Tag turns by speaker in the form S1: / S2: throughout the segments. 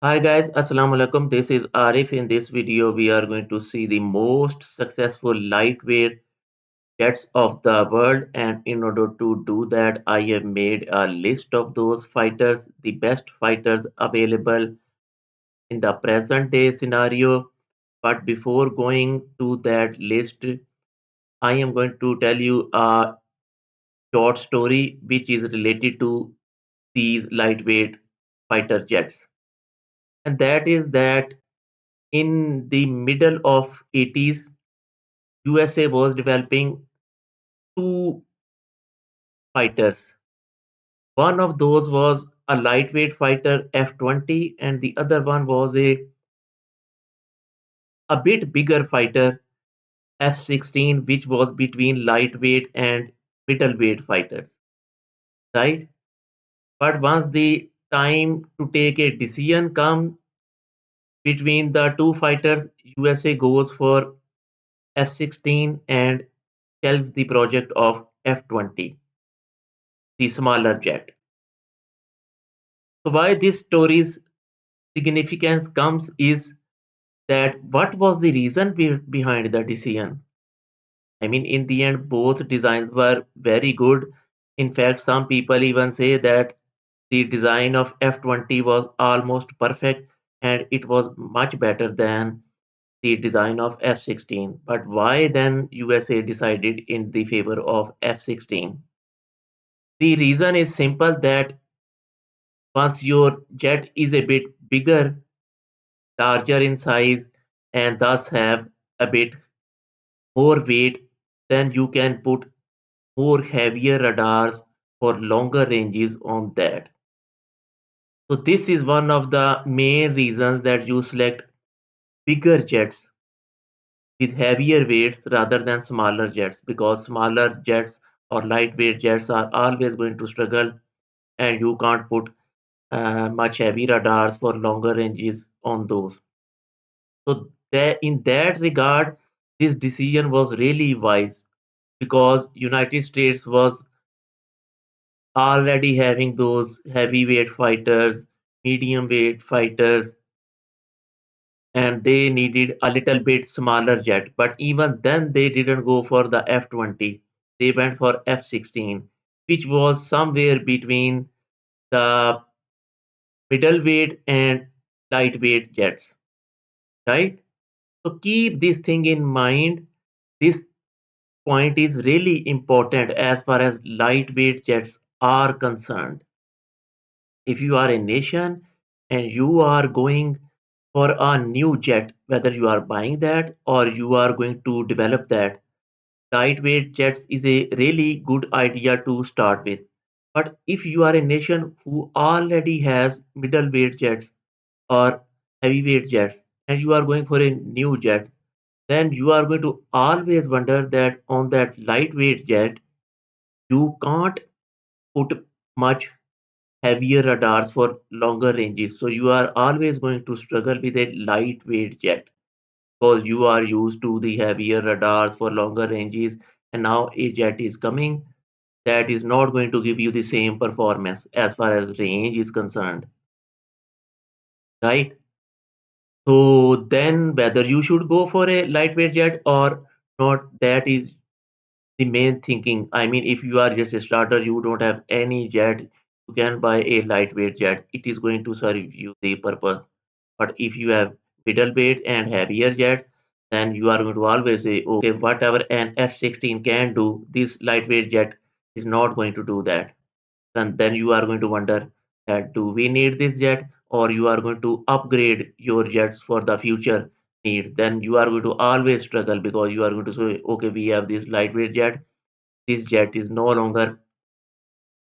S1: Hi guys, Assalamu alaikum. This is Arif. In this video, we are going to see the most successful lightweight jets of the world. And in order to do that, I have made a list of those fighters, the best fighters available in the present day scenario. But before going to that list, I am going to tell you a short story which is related to these lightweight fighter jets. And that is that in the middle of 80s, USA was developing two fighters. One of those was a lightweight fighter F-20 and the other one was a bit bigger fighter F-16, which was between lightweight and middleweight fighters, right? But once the time to take a decision come between the two fighters, USA goes for F-16 and shelves the project of F-20, the smaller jet. So why this story's significance comes is that what was the reason behind the decision? I mean, in the end, both designs were very good. In fact, some people even say that the design of F-20 was almost perfect and it was much better than the design of F-16. But why then USA decided in the favor of F-16? The reason is simple that once your jet is a bit bigger, larger in size, and thus have a bit more weight, then you can put more heavier radars for longer ranges on that. So this is one of the main reasons that you select bigger jets with heavier weights rather than smaller jets, because smaller jets or lightweight jets are always going to struggle and you can't put much heavy radars for longer ranges on those. So that in that regard, this decision was really wise because United States was already having those heavyweight fighters, medium weight fighters, and they needed a little bit smaller jet. But even then, they didn't go for the F-20. They went for F-16, which was somewhere between the middleweight and lightweight jets, right? So keep this thing in mind. This point is really important as far as lightweight jets are concerned. If you are a nation and you are going for a new jet, whether you are buying that or you are going to develop that, lightweight jets is a really good idea to start with. But if you are a nation who already has middleweight jets or heavyweight jets and you are going for a new jet, then you are going to always wonder that on that lightweight jet, you can't put much heavier radars for longer ranges. So you are always going to struggle with a lightweight jet because you are used to the heavier radars for longer ranges. And now a jet is coming that is not going to give you the same performance as far as range is concerned, right? So then whether you should go for a lightweight jet or not, that is the main thinking. I mean, if you are just a starter, you don't have any jet, you can buy a lightweight jet. It is going to serve you the purpose. But if you have middleweight and heavier jets, then you are going to always say, okay, whatever an F-16 can do, this lightweight jet is not going to do that. And then you are going to wonder that do we need this jet, or you are going to upgrade your jets for the future needs. Then you are going to always struggle because you are going to say, okay, we have this lightweight jet, this jet is no longer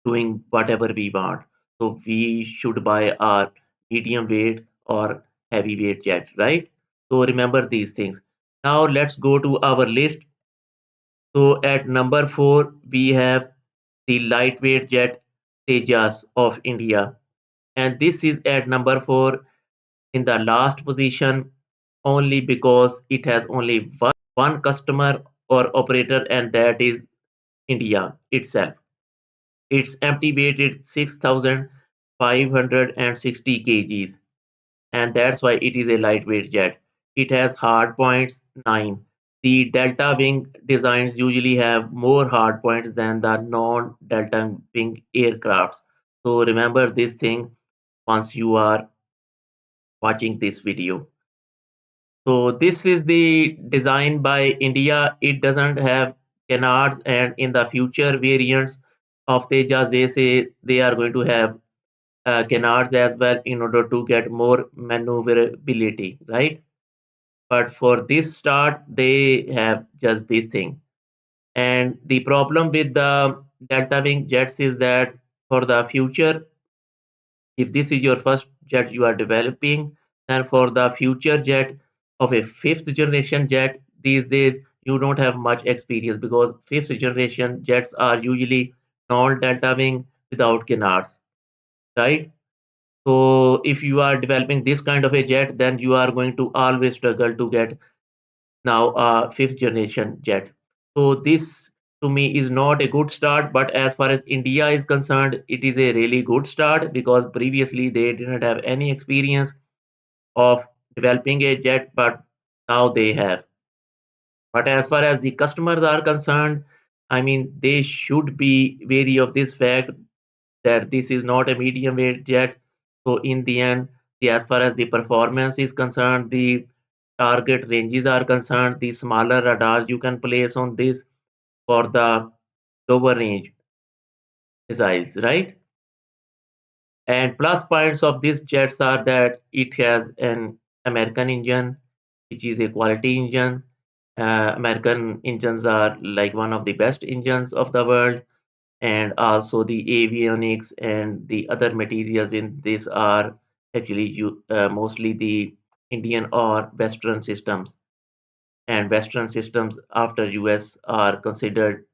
S1: doing whatever we want. So we should buy our medium weight or heavyweight jet, right? So remember these things. Now let's go to our list. So at number 4, we have the lightweight jet Tejas of India. And this is at number 4 in the last position only because it has only one customer or operator, and that is India itself. Its empty weight is 6,560 kgs. and that's why it is a lightweight jet. It has hard points 9. The delta wing designs usually have more hard points than the non-delta wing aircrafts. So remember this thing once you are watching this video. So this is the design by India. It doesn't have canards, and in the future variants of Tejas, they say they are going to have canards as well in order to get more maneuverability, right? But for this start, they have just this thing. And the problem with the delta wing jets is that for the future, if this is your first jet you are developing, then for the future jet of a fifth generation jet, these days you don't have much experience because fifth generation jets are usually non-delta wing without canards, right? So if you are developing this kind of a jet, then you are going to always struggle to get now a fifth generation jet. So this to me is not a good start, but as far as India is concerned, it is a really good start because previously they didn't have any experience of developing a jet, but now they have. But as far as the customers are concerned, I mean, they should be wary of this fact that this is not a medium weight jet. So in the end, as far as the performance is concerned, the target ranges are concerned, the smaller radars you can place on this for the lower range missiles, right? And plus points of these jets are that it has an American engine, which is a quality engine. American engines are like one of the best engines of the world, and also the avionics and the other materials in this are actually mostly the Indian or Western systems. And Western systems after US are considered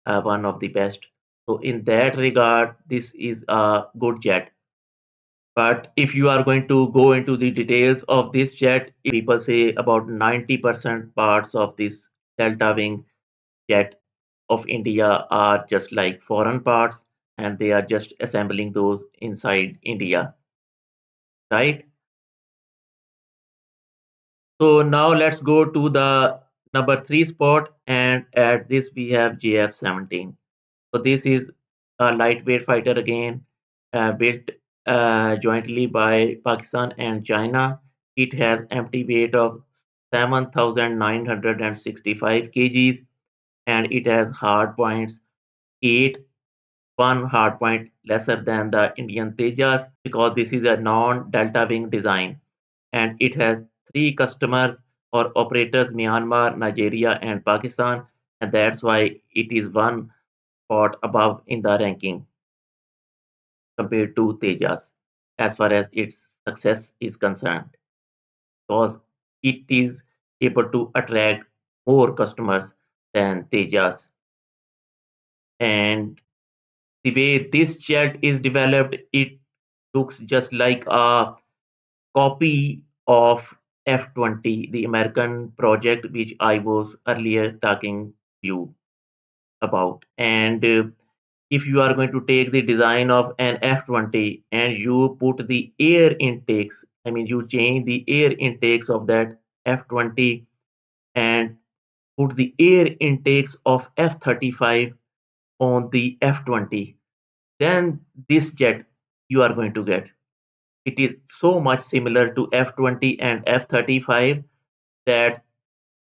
S1: one of the best. So in that regard, this is a good jet. But if you are going to go into the details of this jet, people say about 90% parts of this Delta Wing jet of India are just like foreign parts and they are just assembling those inside India, right? So now let's go to the number three spot, and at this we have JF-17. So this is a lightweight fighter again, built jointly by Pakistan and China. It has empty weight of 7,965 kgs and it has hard points 8, one hard point lesser than the Indian Tejas because this is a non-delta wing design and it has three customers or operators Myanmar, Nigeria and Pakistan, and that's why it is one spot above in the ranking compared to Tejas as far as its success is concerned because it is able to attract more customers than Tejas. And the way this jet is developed, it looks just like a copy of F-20, the American project which I was earlier talking to you about. And if you are going to take the design of an F-20 and you put the air intakes, I mean, you change the air intakes of that F-20 and put the air intakes of F-35 on the F-20, then this jet you are going to get. It is so much similar to F-20 and F-35 that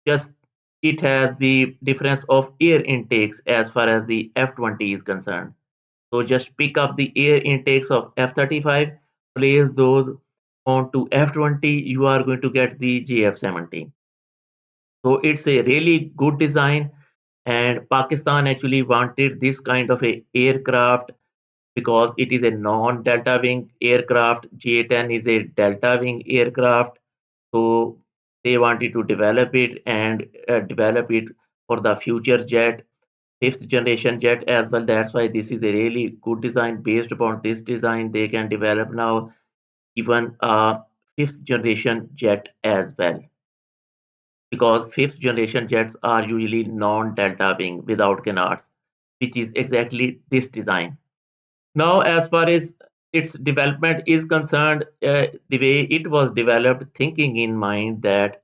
S1: just it has the difference of air intakes as far as the F-20 is concerned. So just pick up the air intakes of F-35, place those onto F-20, you are going to get the JF-17. So it's a really good design and Pakistan actually wanted this kind of a aircraft because it is a non-delta wing aircraft. J-10 is a delta wing aircraft, so they wanted to develop it and develop it for the future jet, fifth generation jet as well. That's why this is a really good design. Based upon this design, they can develop now even a fifth generation jet as well because fifth generation jets are usually non-delta wing without canards, which is exactly this design. Now, as far as its development is concerned, the way it was developed, thinking in mind that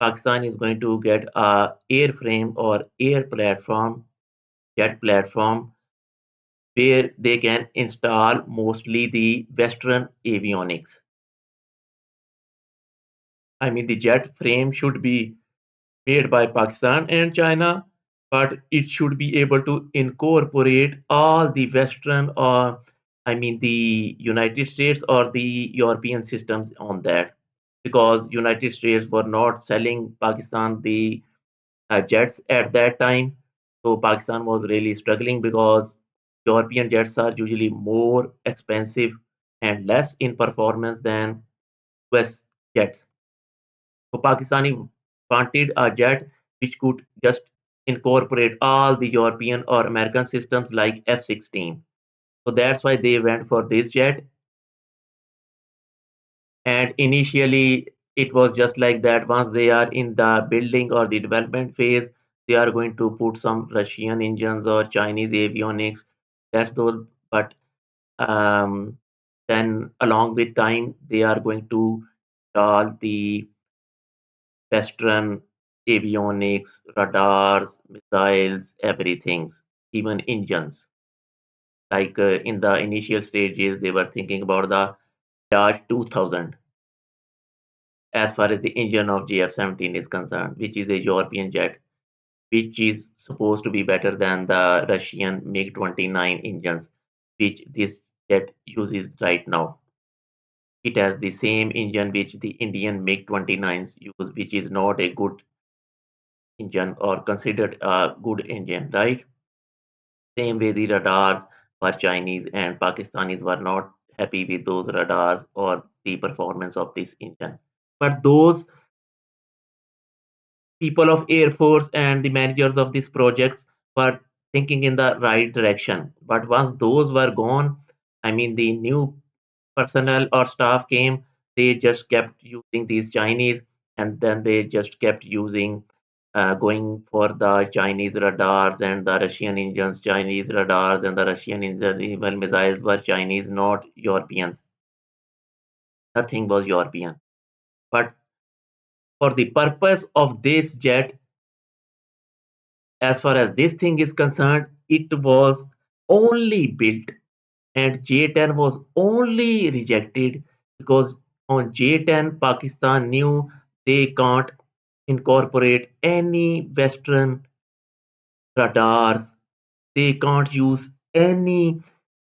S1: Pakistan is going to get a airframe or air platform, jet platform, where they can install mostly the Western avionics. I mean, the jet frame should be made by Pakistan and China, but it should be able to incorporate all the Western or I mean the United States or the European systems on that, because United States were not selling Pakistan the jets at that time. So Pakistan was really struggling because European jets are usually more expensive and less in performance than US jets. So Pakistani wanted a jet which could just incorporate all the European or American systems like F-16. So that's why they went for this jet. And initially, it was just like that. Once they are in the building or the development phase, they are going to put some Russian engines or Chinese avionics. That's those. But um, then, along with time, they are going to install the Western avionics, radars, missiles, everything, even engines. Like in the initial stages, they were thinking about the Mirage 2000 as far as the engine of GF-17 is concerned, which is a European jet, which is supposed to be better than the Russian MiG-29 engines, which this jet uses right now. It has the same engine which the Indian MiG-29s use, which is not a good engine or considered a good engine, right? Same way the radars were Chinese and Pakistanis were not happy with those radars or the performance of this engine. But those people of Air Force and the managers of these projects were thinking in the right direction. But once those were gone, I mean the new personnel or staff came, they just kept using these Chinese, and then they just kept using going for the Chinese radars and the Russian engines, Chinese radars and the Russian engines, even missiles were Chinese, not Europeans. Nothing was European. But for the purpose of this jet, as far as this thing is concerned, it was only built and J10 was only rejected because on J10 Pakistan knew they can't incorporate any Western radars, they can't use any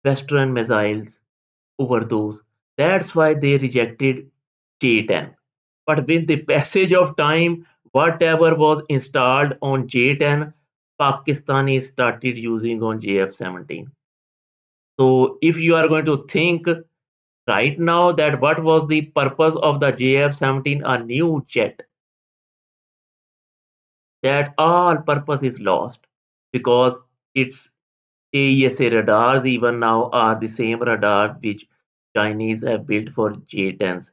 S1: Western missiles over those. That's why they rejected J10. But with the passage of time, whatever was installed on J10, Pakistani started using on JF-17. So if you are going to think right now that what was the purpose of the JF-17, a new jet, that all purpose is lost because its AESA radars even now are the same radars which Chinese have built for J-10s.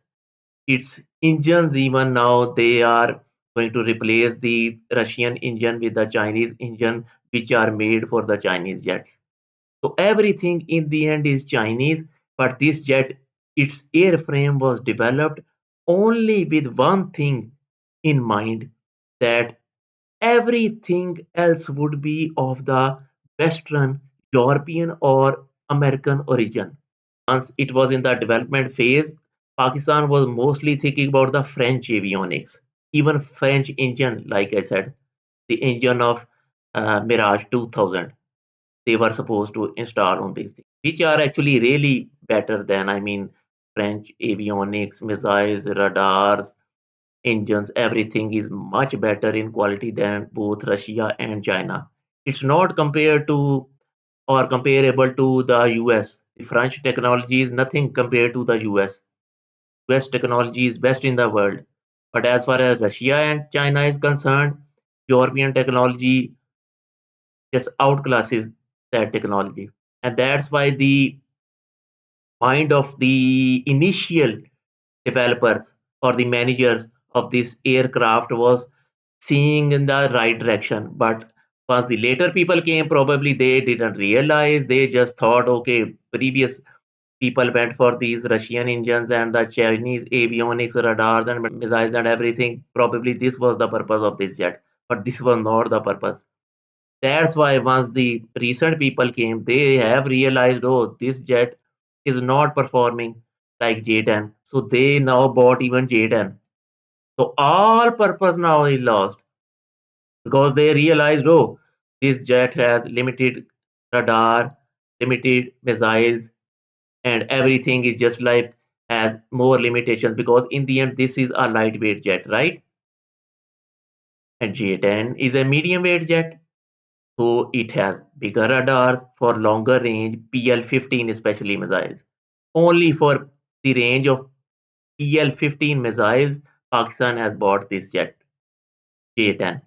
S1: Its engines even now they are going to replace the Russian engine with the Chinese engine which are made for the Chinese jets. So everything in the end is Chinese, but this jet, its airframe was developed only with one thing in mind, that everything else would be of the Western, European, or American origin. Once it was in the development phase, Pakistan was mostly thinking about the French avionics, even French engine, like I said, the engine of Mirage 2000 they were supposed to install on these things, which are actually really better than, I mean, French avionics, missiles, radars, engines, everything is much better in quality than both Russia and China. It's not compared to or comparable to the US. The French technology is nothing compared to the US. US technology is best in the world. But as far as Russia and China is concerned, European technology just outclasses that technology. And that's why the mind of the initial developers or the managers of this aircraft was seeing in the right direction. But once the later people came, probably they didn't realize, they just thought, okay, previous people went for these Russian engines and the Chinese avionics radars and missiles and everything. Probably this was the purpose of this jet, but this was not the purpose. That's why once the recent people came, they have realized, oh, this jet is not performing like J10. So they now bought even J10. So all purpose now is lost because they realized, oh, this jet has limited radar, limited missiles, and everything is just like has more limitations because in the end this is a lightweight jet, right? And J10 is a medium weight jet, so it has bigger radars for longer range PL-15 especially missiles. Only for the range of PL-15 missiles, Pakistan has bought this jet J10,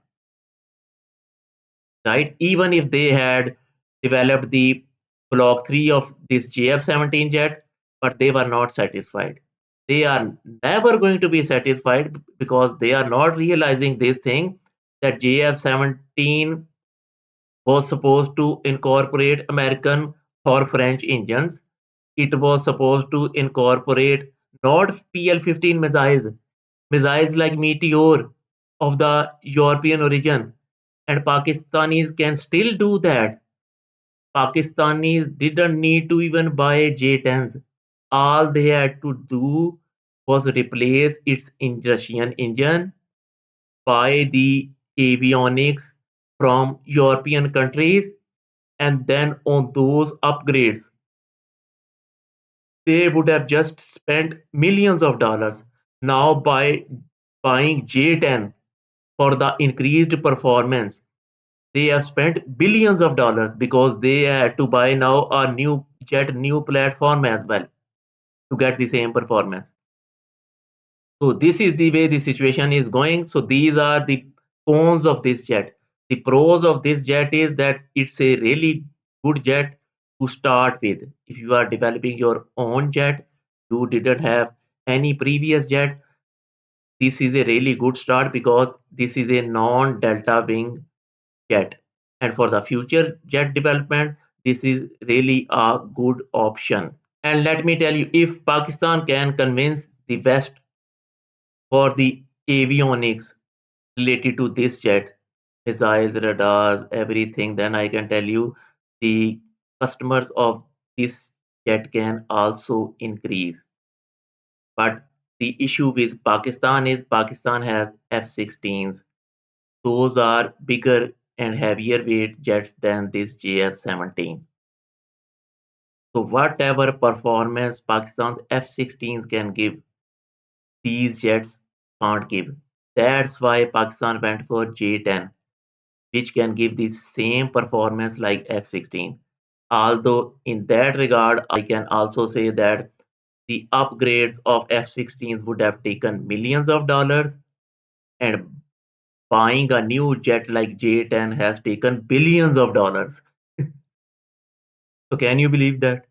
S1: right? Even if they had developed the Block 3 of this JF-17 jet, but they were not satisfied. They are never going to be satisfied because they are not realizing this thing that JF-17 was supposed to incorporate American or French engines. It was supposed to incorporate not PL-15 missiles, missiles like Meteor of the European origin, and Pakistanis can still do that. Pakistanis didn't need to even buy J-10s. All they had to do was replace its Russian engine, buy the avionics from European countries, and then on those upgrades, they would have just spent millions of dollars. Now, by buying J10 for the increased performance, they have spent billions of dollars because they had to buy now a new jet, new platform as well to get the same performance. So this is the way the situation is going. So these are the cons of this jet. The pros of this jet is that it's a really good jet to start with. If you are developing your own jet, you didn't have any previous jet, this is a really good start because this is a non-delta wing jet. And for the future jet development, this is really a good option. And let me tell you, if Pakistan can convince the West for the avionics related to this jet, missiles, radars, everything, then I can tell you the customers of this jet can also increase. But the issue with Pakistan is Pakistan has F-16s. Those are bigger and heavier weight jets than this JF-17. So whatever performance Pakistan's F-16s can give, these jets can't give. That's why Pakistan went for J-10, which can give the same performance like F-16. Although in that regard, I can also say that the upgrades of F-16s would have taken millions of dollars, and buying a new jet like J-10 has taken billions of dollars. So can you believe that?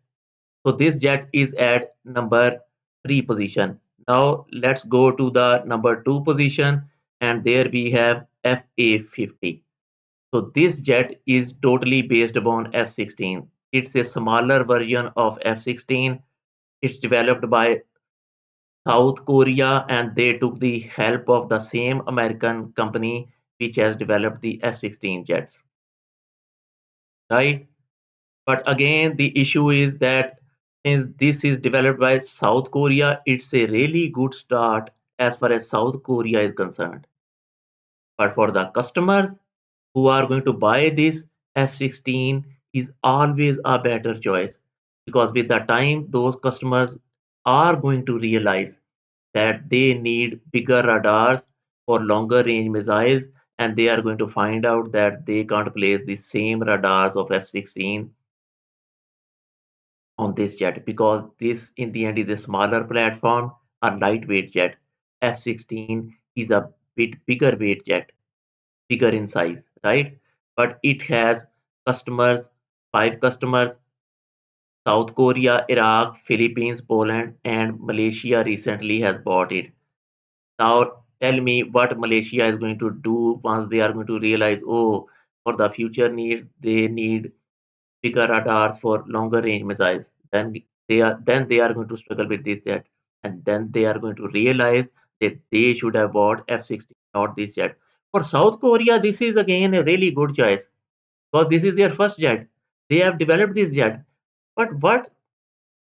S1: So this jet is at number 3 position. Now let's go to the number 2 position, and there we have FA-50. So this jet is totally based upon F-16. It's a smaller version of F-16. It's developed by South Korea and they took the help of the same American company which has developed the F-16 jets, right? But again, the issue is that since this is developed by South Korea, it's a really good start as far as South Korea is concerned. But for the customers who are going to buy this F-16 is always a better choice because with the time those customers are going to realize that they need bigger radars for longer range missiles and they are going to find out that they can't place the same radars of F-16 on this jet because this in the end is a smaller platform, a lightweight jet. F-16 is a bit bigger weight jet, bigger in size, right? But it has customers, 5 customers: South Korea, Iraq, Philippines, Poland, and Malaysia recently has bought it. Now tell me what Malaysia is going to do once they are going to realize, oh, for the future needs, they need bigger radars for longer range missiles. Then they are going to struggle with this jet, and then they are going to realize that they should have bought F-16, not this jet. For South Korea, this is again a really good choice because this is their first jet. They have developed this jet. But what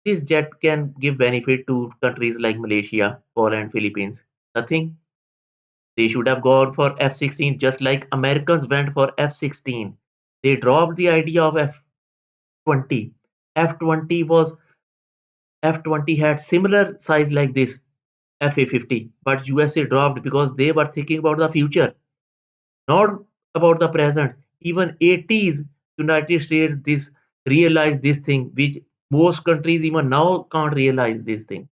S1: this jet can give benefit to countries like Malaysia, Poland, Philippines? Nothing. They should have gone for F-16 just like Americans went for F-16. They dropped the idea of F-20. F-20 was F-20 had similar size like this FA-50, but USA dropped because they were thinking about the future, not about the present. Even 80s United States this realized this thing, which most countries even now can't realize this thing.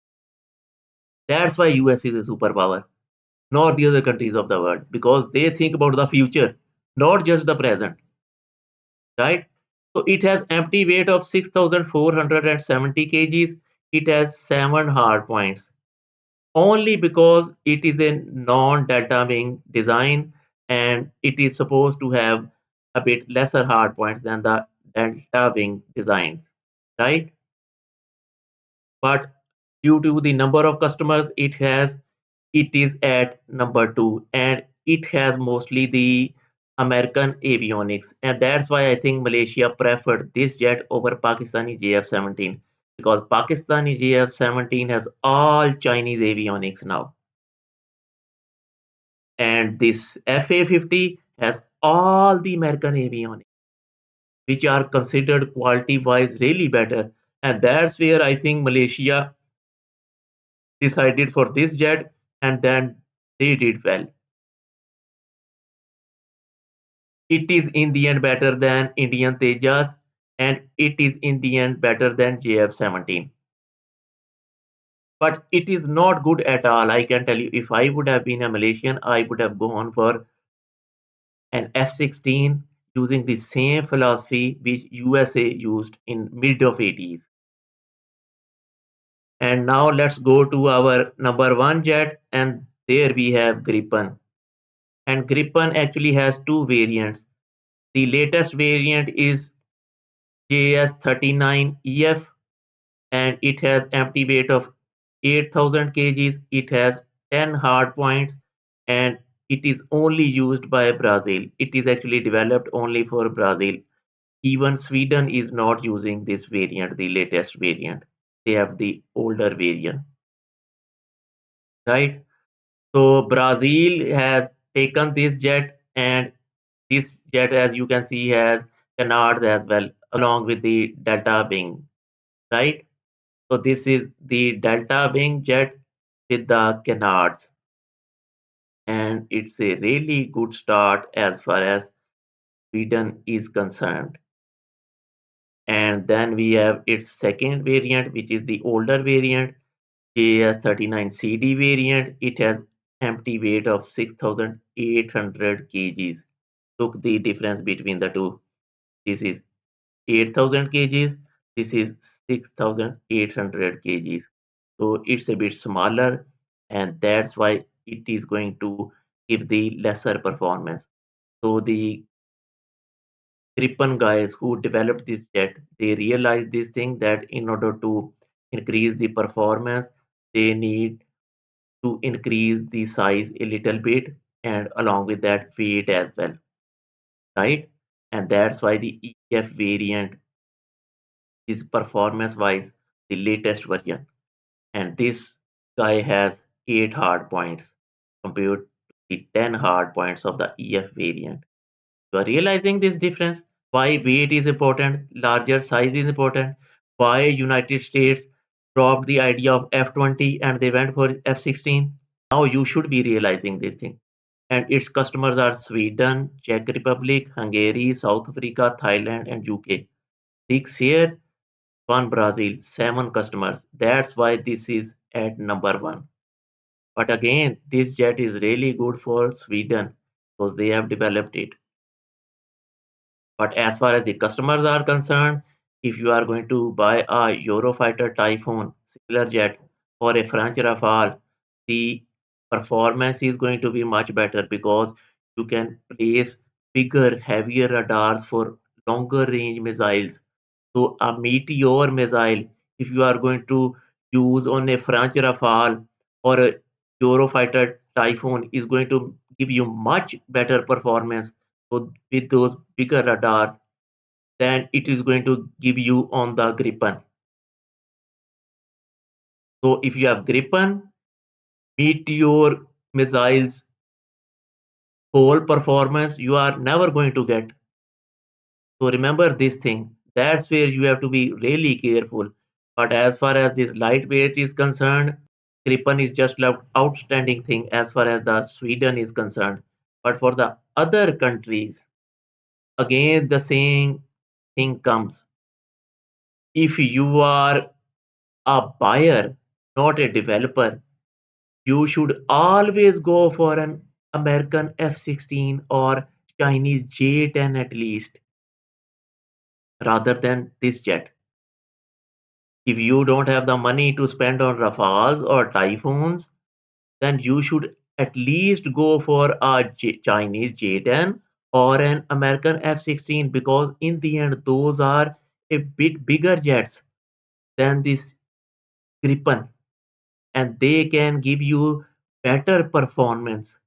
S1: That's why US is a superpower, not the other countries of the world, because they think about the future, not just the present, right? So it has empty weight of 6,470 kgs. It has 7 hard points only because it is a non-delta wing design and it is supposed to have a bit lesser hard points than the delta wing designs, right? But due to the number of customers it is at number 2 and it has mostly the American avionics, and that's why I think Malaysia preferred this jet over Pakistani JF-17 because Pakistani JF-17 has all Chinese avionics now, and this FA-50 has all the American avionics, which are considered quality wise really better, and that's where I think Malaysia decided for this jet, and then they did well. It is in the end better than Indian Tejas, and it is in the end better than JF-17. But it is not good at all. I can tell you, if I would have been a Malaysian, I would have gone for an F-16 using the same philosophy which USA used in mid of 80s. And now let's go to our number one jet, and there we have Gripen. And Gripen actually has two variants. The latest variant is JS39EF, and it has empty weight of 8,000 kgs. It has 10 hard points, and it is only used by Brazil. It is actually developed only for Brazil. Even Sweden is not using this variant, the latest variant. They have the older variant, right? So Brazil has taken this jet, and this jet, as you can see, has canards as well, along with the delta wing, right? So this is the delta wing jet with the canards, and it's a really good start as far as Sweden is concerned. And then we have its second variant, which is the older variant, JS39CD variant. It has empty weight of 6,800 kgs. Look the difference between the two. This is 8,000 kgs. This is 6,800 kgs. So it's a bit smaller, and that's why it is going to give the lesser performance. So the Gripen guys who developed this jet, they realized this thing that in order to increase the performance, they need to increase the size a little bit and along with that weight as well, right? And that's why the EF variant is performance wise the latest version. And this guy has 8 hard points compared to the 10 hard points of the EF variant. You are realizing this difference, why weight is important, larger size is important, why United States dropped the idea of F-20 and they went for F-16. Now you should be realizing this thing. And its customers are Sweden, Czech Republic, Hungary, South Africa, Thailand, and UK. 6 here, 1 Brazil, 7 customers. That's why this is at number 1. But again, this jet is really good for Sweden because they have developed it. But as far as the customers are concerned, if you are going to buy a Eurofighter Typhoon similar jet or a French Rafale, the performance is going to be much better because you can place bigger, heavier radars for longer range missiles. So a Meteor missile if you are going to use on a French Rafale or a Eurofighter Typhoon is going to give you much better performance with those bigger radars than it is going to give you on the Gripen. So if you have Gripen, meteor missiles whole performance you are never going to get. So remember this thing. That's where you have to be really careful. But as far as this lightweight is concerned, Gripen is just outstanding thing as far as the Sweden is concerned. But for the other countries, again the same thing comes. If you are a buyer, not a developer, you should always go for an American F-16 or Chinese J-10 at least, rather than this jet. If you don't have the money to spend on Rafales or Typhoons, then you should at least go for a Chinese J-10 or an American F-16 because in the end those are a bit bigger jets than this Gripen and they can give you better performance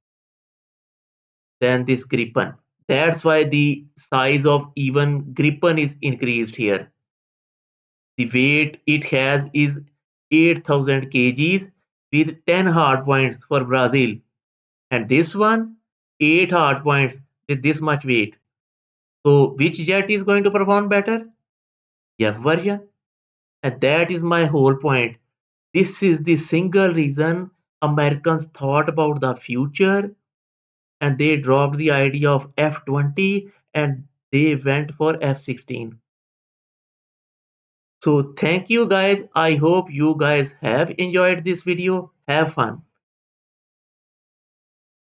S1: than this Gripen. That's why the size of even Gripen is increased here. The weight it has is 8,000 kgs with 10 hard points for Brazil. And this one, 8 hard points with this much weight. So which jet is going to perform better? F version. And that is my whole point. This is the single reason Americans thought about the future and they dropped the idea of F-20 and they went for F-16. So thank you guys. I hope you guys have enjoyed this video. Have fun.